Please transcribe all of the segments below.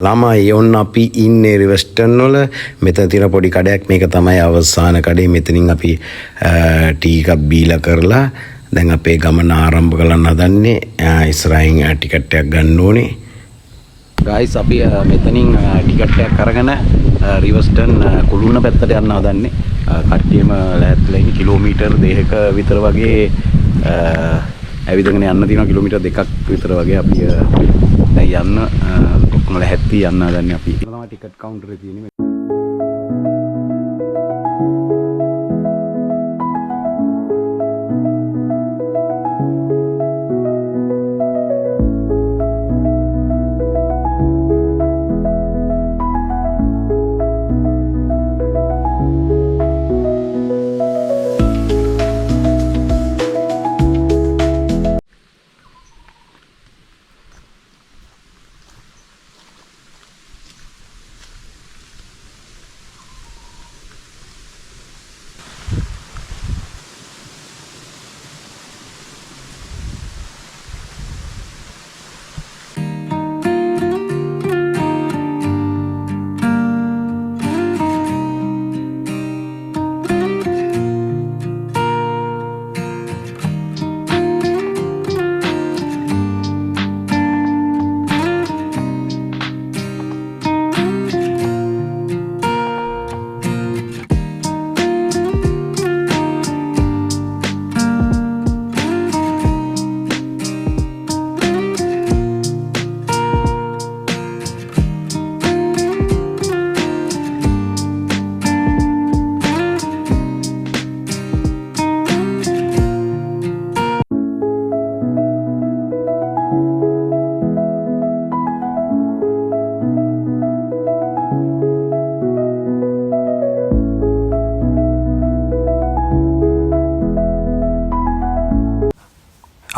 ළමයි ඔන්න අපි ඉන්නේ රිවර්ස්ටන් වල මෙතන තියෙන පොඩි කඩයක් මේක තමයි අවසාන කඩේ මෙතනින් අපි ටී එකක් බීලා කරලා දැන් අපේ ගමන ආරම්භ කරන්න හදන්නේ ඉස්සරහින් ටිකට් එකක් ගන්න ඕනේ ගයිස් අපි මෙතනින් ටිකට් එකක් අරගෙන රිවර්ස්ටන් කුළුණ පැත්තට යන්න හදන්නේ කට්ටියම ලෑස්තිලා ඉන්නේ කිලෝමීටර් 2ක විතර වගේ ඇවිදගෙන යන්න තියෙනවා කිලෝමීටර් 2ක් විතර වගේ අපි දැන් යන්න ඔක්කොම ලැහැත්ති යන්න හදන්නේ අපි. තමයි ටිකට් කවුන්ටරේ තියෙන්නේ.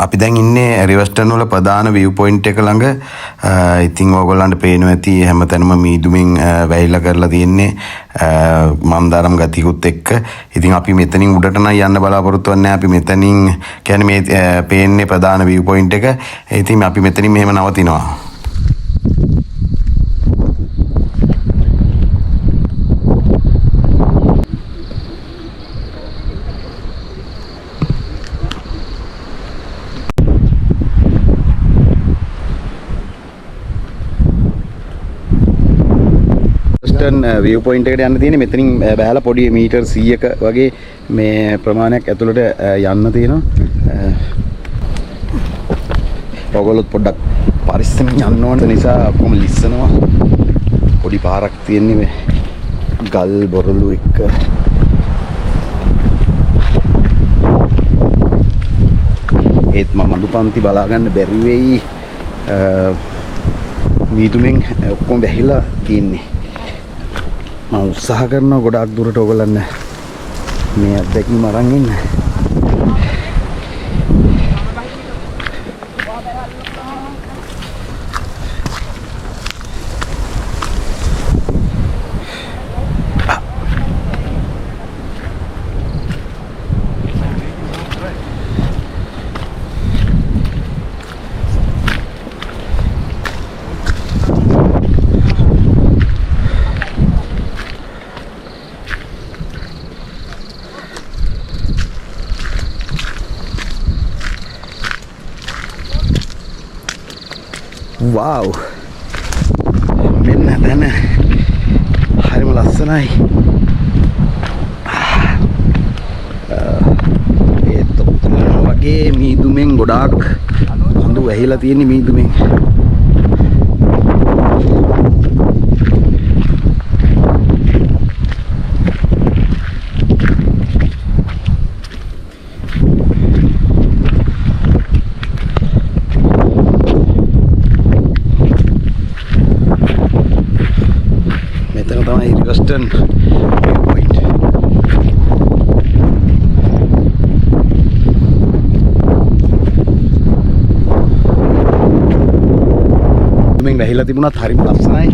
අපි දැන් ඉන්නේ රිවර්ස්ටන් වල ප්‍රධාන view point එක ළඟ. ඉතින් ඕගොල්ලන්ට පේනවා ඇති හැමතැනම මීදුමින් වැහිලා කරලා තියෙන්නේ මන්දාරම් ගතියකුත් එක්ක. ඉතින් අපි මෙතනින් උඩට නම් යන්න බලාපොරොත්තු වෙන්නේ අපි මෙතනින් කියන්නේ මේ පේන්නේ ප්‍රධාන view point එක. ඉතින් අපි මෙතනින් මෙහෙම නවතිනවා. view point එකට යන්න තියෙන්නේ මෙතනින් බෑලා පොඩි මීටර් 100ක වගේ මේ ප්‍රමාණයක් ඇතුළට යන්න තියෙනවා. ඔයගොල්ලොත් පොඩ්ඩක් පරිස්සමෙන් යන්න ඕන නිසා කොහොම ලිස්සනවා. පොඩි පාරක් තියෙන්නේ මේ ගල් බොරළු එක්ක. ඒත් මම මඩුපන්ති බලා ගන්න බැරි වෙයි. මීදුමෙන් ඔක්කොම වැහිලා තියෙන්නේ. මම උත්සාහ කරනවා ගොඩාක් දුරට ඔයගොල්ලන් මේ අත්දැකීම අරන් ඉන්න. wow මෙන්න දැන හරිම ලස්සනයි. ඒත් වගේ මීදුමෙන් ගොඩාක් හඳු වැහිලා තියෙන මීදුමෙන්. Iriwestern viewpoint. මෙන් වැහිලා තිබුණත් හරිම ලස්සනයි.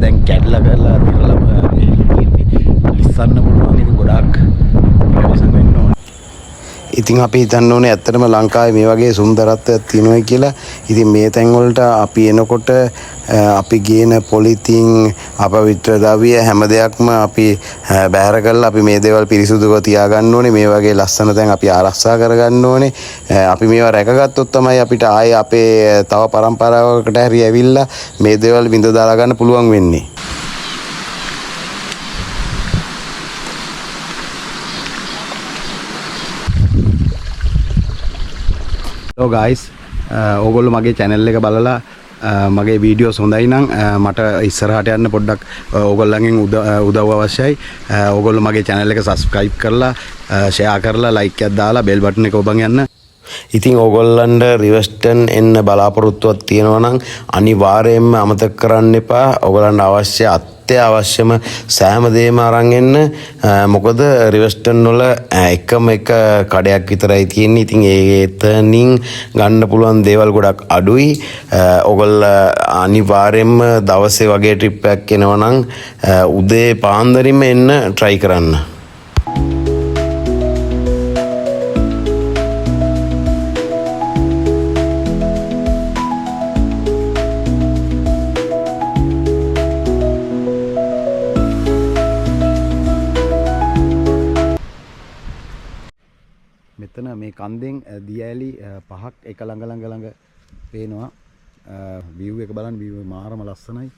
දැන් කැඩලා කරලා ඉතින් අපි හිතන්න ඕනේ ඇත්තටම ලංකාවේ මේ වගේ සුන්දරත්වයක් තියෙනවා කියලා. ඉතින් මේ තැන් වලට අපි එනකොට අපි ගේන පොලිතින් අපවිත්‍ර ද්‍රව්‍ය හැම දෙයක්ම අපි බැහැර කරලා අපි මේ දේවල් පිරිසුදුව තියාගන්න ඕනේ. මේ වගේ ලස්සන තැන් අපි ආරක්ෂා කරගන්න ඕනේ. අපි මේවා රැකගත්තොත් තමයි අපිට ආයේ අපේ තව පරම්පරාවකට හරි ඇවිල්ලා මේ දේවල් විඳ දාලා ගන්න පුළුවන් වෙන්නේ. Hello guys, ඕගොල්ලෝ මගේ channel එක බලලා මගේ වීඩියෝස් හොඳයි නම් මට ඉස්සරහට යන්න පොඩ්ඩක් ඕගොල්ලන්ගෙන් උදව් අවශ්‍යයි. ඕගොල්ලෝ මගේ channel එක subscribe කරලා share කරලා like එකක් දාලා bell button එක ඔබන් යන්න. ඉතින් ඕගොල්ලන්ට රිවර්ස්ටන් එන්න බලාපොරොත්තුවක් තියෙනවා නම් අනිවාර්යයෙන්ම අමතක කරන්න එපා. ඕගොල්ලන්ට අවශ්‍ය අවශ්‍යම සෑම දෙයක්ම අරන් එන්න. මොකද රිවර්ස්ටන් වල එකම එක කඩයක් විතරයි තියෙන්නේ. ඉතින් ඒතනින් ගන්න පුළුවන් දේවල් ගොඩක් අඩුයි. ඕගොල්ලෝ අනිවාර්යයෙන්ම දවසේ වගේ ට්‍රිප් එකක් එනවා නම් උදේ පාන්දරින්ම එන්න try කරන්න. මෙතන මේ කන්දෙන් දියඇලි පහක් එක ළඟ පේනවා. view එක බලන්න, view එක මාරම ලස්සනයි.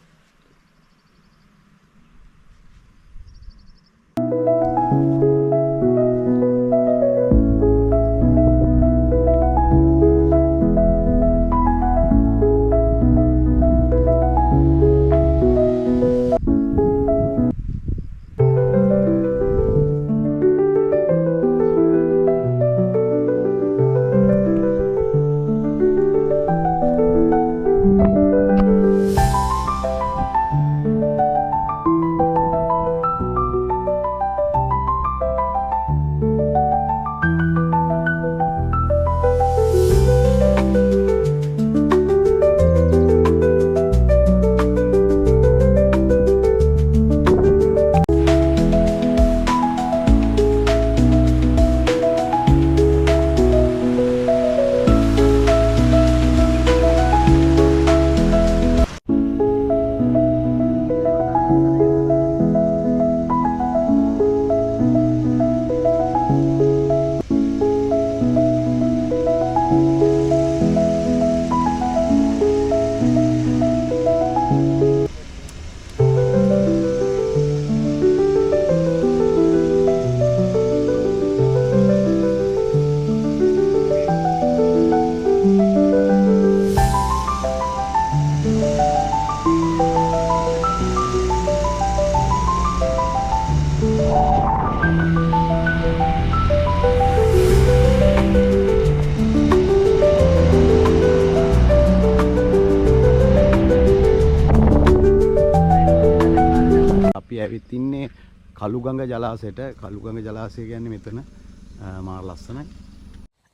ඇවිත් ඉන්නේ කළුගඟ ජලාශයට. කළුගඟ ජලාශය කියන්නේ මෙතන මාර ලස්සනයි.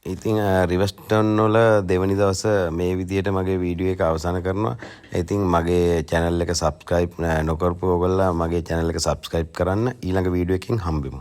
ඉතින් රිවර්ස්ටන් වල දෙවනි දවස මේ විදියට මගේ වීඩියෝ එක අවසන් කරනවා. ඉතින් මගේ channel එක subscribe නොකරපු ඔයගොල්ලෝ මගේ channel එක subscribe කරන්න. ඊළඟ වීඩියෝ එකකින් හම්බෙමු.